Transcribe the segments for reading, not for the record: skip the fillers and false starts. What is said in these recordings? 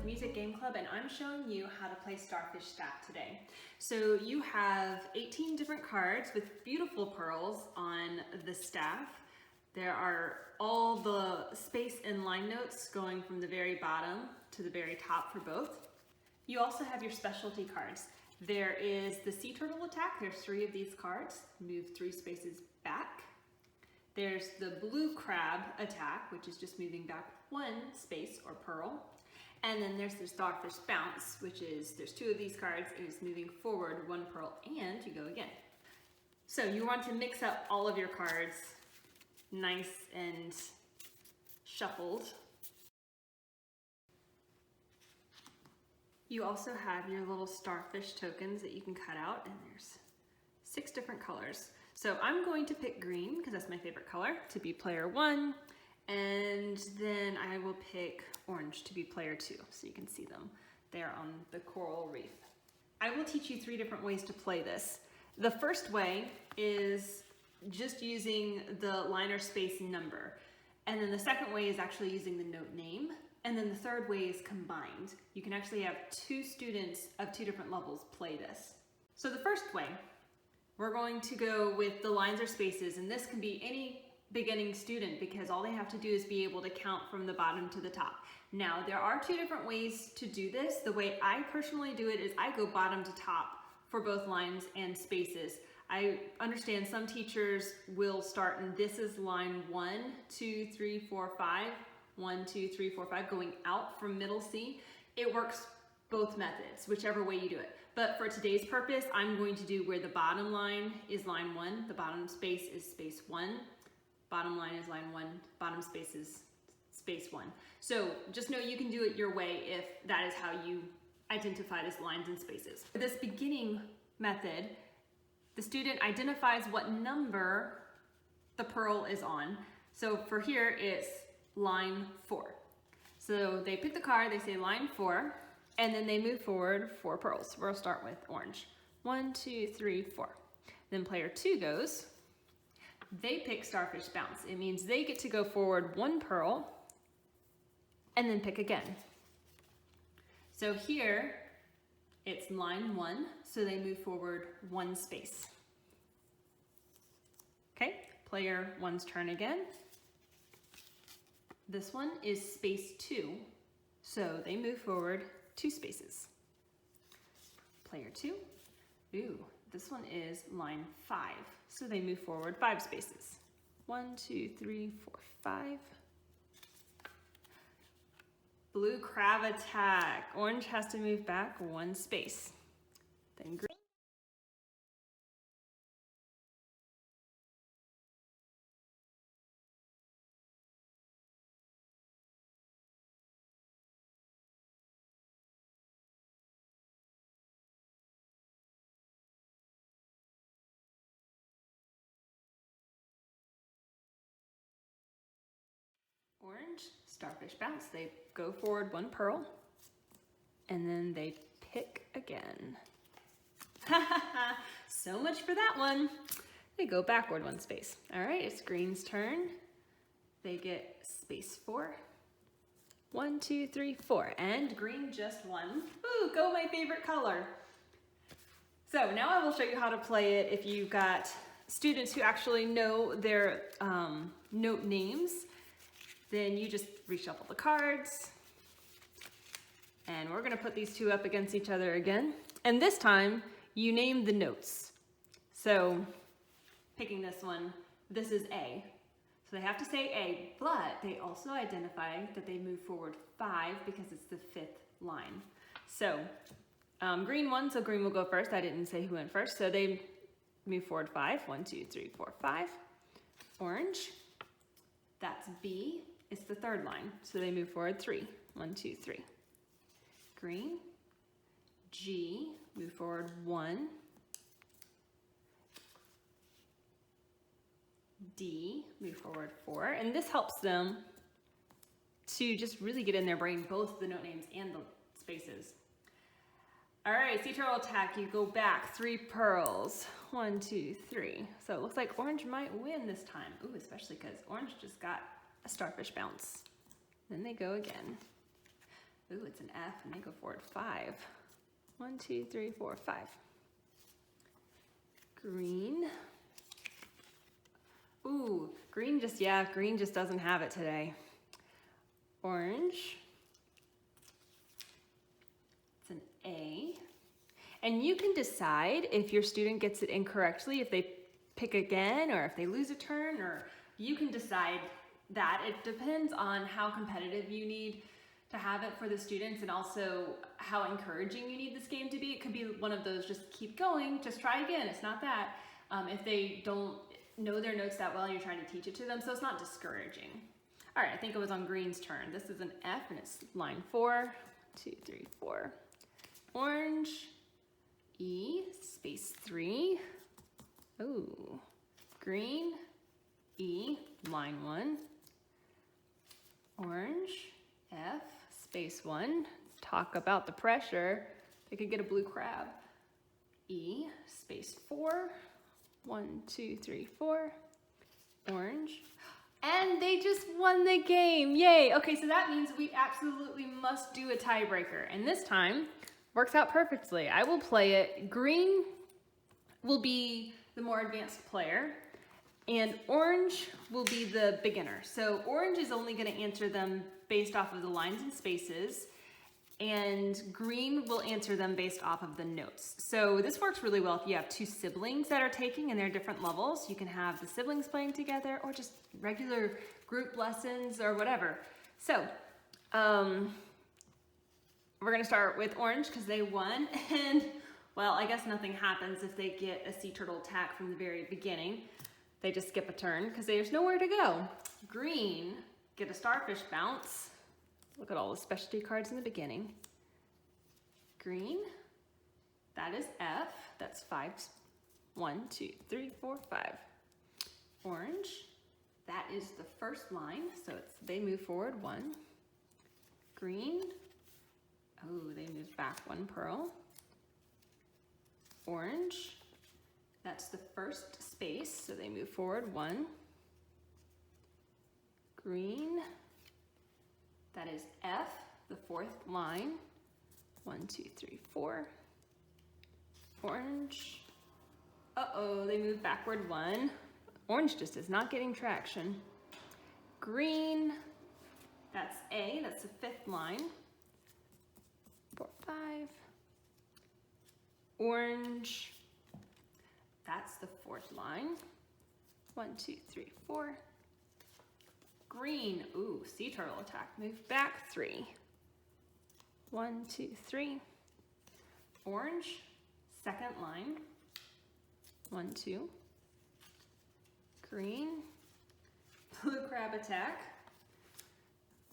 Music Game Club, and I'm showing you how to play Starfish Staff today. So you have 18 different cards with beautiful pearls on the staff. There are all the space and line notes going from the very bottom to the very top for both. You also have your specialty cards. There is the sea turtle attack. There's 3 of these cards. Move 3 spaces back. There's the blue crab attack, which is just moving back 1 space or pearl. And then there's the Starfish Bounce, which is, there's 2 of these cards, it is moving forward 1 pearl, and you go again. So you want to mix up all of your cards nice and shuffled. You also have your little starfish tokens that you can cut out, and there's 6 different colors. So I'm going to pick green, because that's my favorite color, to be player 1. And then I will pick orange to be player 2, so you can see them there on the coral reef. I will teach you 3 different ways to play this. The first way is just using the line or space number. And then the second way is actually using the note name. And then the third way is combined. You can actually have 2 students of 2 different levels play this. So the first way, we're going to go with the lines or spaces, and this can be any beginning student because all they have to do is be able to count from the bottom to the top. Now, there are 2 different ways to do this. The way I personally do it is I go bottom to top for both lines and spaces. I understand some teachers will start, and this is line 1, 2, 3, 4, 5, 1, 2, 3, 4, 5, going out from middle C. It works both methods, whichever way you do it. But for today's purpose, I'm going to do where the bottom line is line 1, the bottom space is space 1, bottom line is line 1, bottom space is space 1. So just know you can do it your way if that is how you identify as lines and spaces. For this beginning method, the student identifies what number the pearl is on. So for here, it's line 4. So they pick the card, they say line 4, and then they move forward 4 pearls. We'll start with orange. 1, 2, 3, 4. Then player 2 goes. They pick Starfish Bounce. It means they get to go forward 1 pearl and then pick again. So here it's line 1, so they move forward 1 space. Okay, player 1's turn again. This one is space 2, so they move forward 2 spaces. Player 2, ooh, this one is line 5, so they move forward 5 spaces. 1, 2, 3, 4, 5. Blue crab attack. Orange has to move back 1 space. Then green. Orange, Starfish Bounce. They go forward 1 pearl, and then they pick again. So much for that one. They go backward 1 space. All right, it's green's turn. They get space 4. 1, 2, 3, 4, and green just won. Ooh, go my favorite color. So now I will show you how to play it if you've got students who actually know their note names. Then you just reshuffle the cards, and we're gonna put these 2 up against each other again. And this time, you name the notes. So, picking this one, this is A. So they have to say A, but they also identify that they move forward 5 because it's the 5th line. So, green won, so green will go first. I didn't say who went first, so they move forward 5. 1, 2, 3, 4, 5. Orange, that's B. It's the 3rd line, so they move forward 3. 1, 2, 3. Green, G, move forward 1. D, move forward 4. And this helps them to just really get in their brain both the note names and the spaces. All right, sea turtle attack, you go back 3 pearls. 1, 2, 3. So it looks like orange might win this time. Ooh, especially because orange just got a Starfish Bounce. Then they go again. Ooh, it's an F, and they go forward 5. 1, 2, 3, 4, 5. Green. Ooh, green just doesn't have it today. Orange. It's an A. And you can decide if your student gets it incorrectly, if they pick again, or if they lose a turn, or you can decide that. It depends on how competitive you need to have it for the students, and also how encouraging you need this game to be. It could be one of those, just keep going, just try again, it's not that. If they don't know their notes that well, you're trying to teach it to them, so it's not discouraging. All right, I think it was on green's turn. This is an F, and it's line 4, 2, 3, 4. Orange, E, space 3. Ooh, green, E, line 1. Orange, F, space 1. Talk about the pressure. They could get a blue crab. E, space 4. 1, 2, 3, 4. Orange. And they just won the game. Yay. Okay, so that means we absolutely must do a tiebreaker. And this time, works out perfectly. I will play it. Green will be the more advanced player, and orange will be the beginner. So orange is only going to answer them based off of the lines and spaces, and green will answer them based off of the notes. So this works really well if you have two siblings that are taking and they're different levels. You can have the siblings playing together, or just regular group lessons or whatever. So we're gonna start with orange because they won, and well, I guess nothing happens if they get a sea turtle attack from the very beginning. They just skip a turn because there's nowhere to go. Green get a starfish bounce. Look at all the specialty cards in the beginning. Green, that is F, that's 5. 1, 2, 3, 4, 5. Orange, that is the first line, so they move forward 1. Green, oh, they move back 1 pearl. Orange, that's the first space, so they move forward 1. Green, that is F, the 4th line. 1, 2, 3, 4. Orange, uh-oh, they move backward 1. Orange just is not getting traction. Green, that's A, that's the 5th line. 4, 5. Orange, that's the 4th line. 1, 2, 3, 4. Green, ooh, sea turtle attack. Move back 3. 1, 2, 3. Orange, 2nd line. 1, 2. Green, blue crab attack.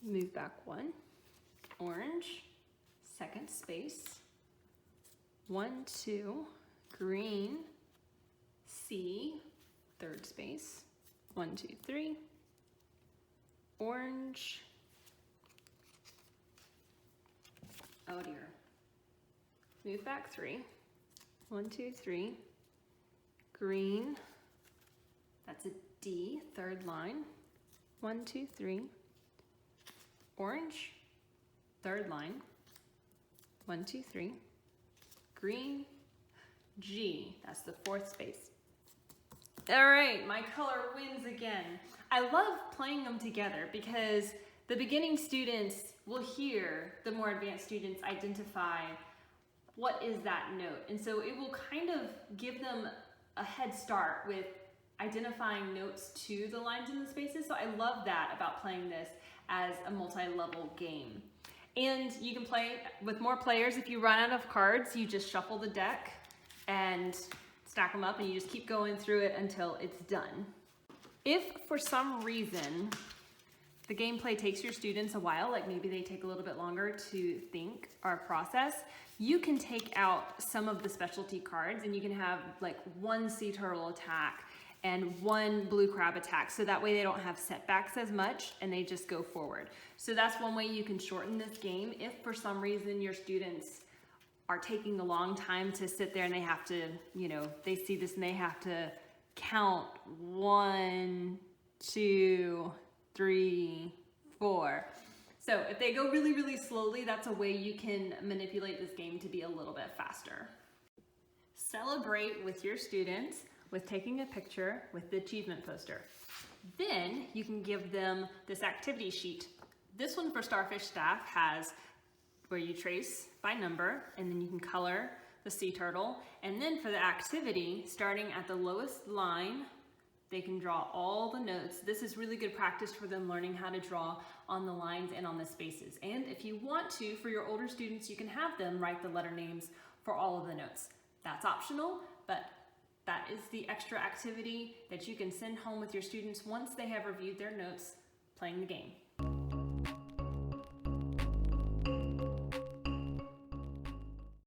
Move back 1. Orange, 2nd space. 1, 2. Green, C, 3rd space. 1, 2, 3. Orange, oh dear. Move back 3. 1, 2, 3. Green, that's a D, 3rd line. 1, 2, 3. Orange, 3rd line. 1, 2, 3. Green, G, that's the 4th space. All right, my color wins again. I love playing them together because the beginning students will hear the more advanced students identify what is that note. And so it will kind of give them a head start with identifying notes to the lines and the spaces. So I love that about playing this as a multi-level game. And you can play with more players. If you run out of cards, you just shuffle the deck and stack them up, and you just keep going through it until it's done. If for some reason the gameplay takes your students a while, like maybe they take a little bit longer to think or process, you can take out some of the specialty cards and you can have like 1 sea turtle attack and 1 blue crab attack, so that way they don't have setbacks as much and they just go forward. So that's one way you can shorten this game. If for some reason your students are taking a long time to sit there and they have to, you know, they see this and they have to count 1, 2, 3, 4. So if they go really, really slowly, that's a way you can manipulate this game to be a little bit faster. Celebrate with your students with taking a picture with the achievement poster. Then you can give them this activity sheet. This one for Starfish Staff has where you trace by number, and then you can color the sea turtle. And then for the activity, starting at the lowest line, they can draw all the notes. This is really good practice for them learning how to draw on the lines and on the spaces. And if you want to, for your older students, you can have them write the letter names for all of the notes. That's optional, but that is the extra activity that you can send home with your students once they have reviewed their notes playing the game.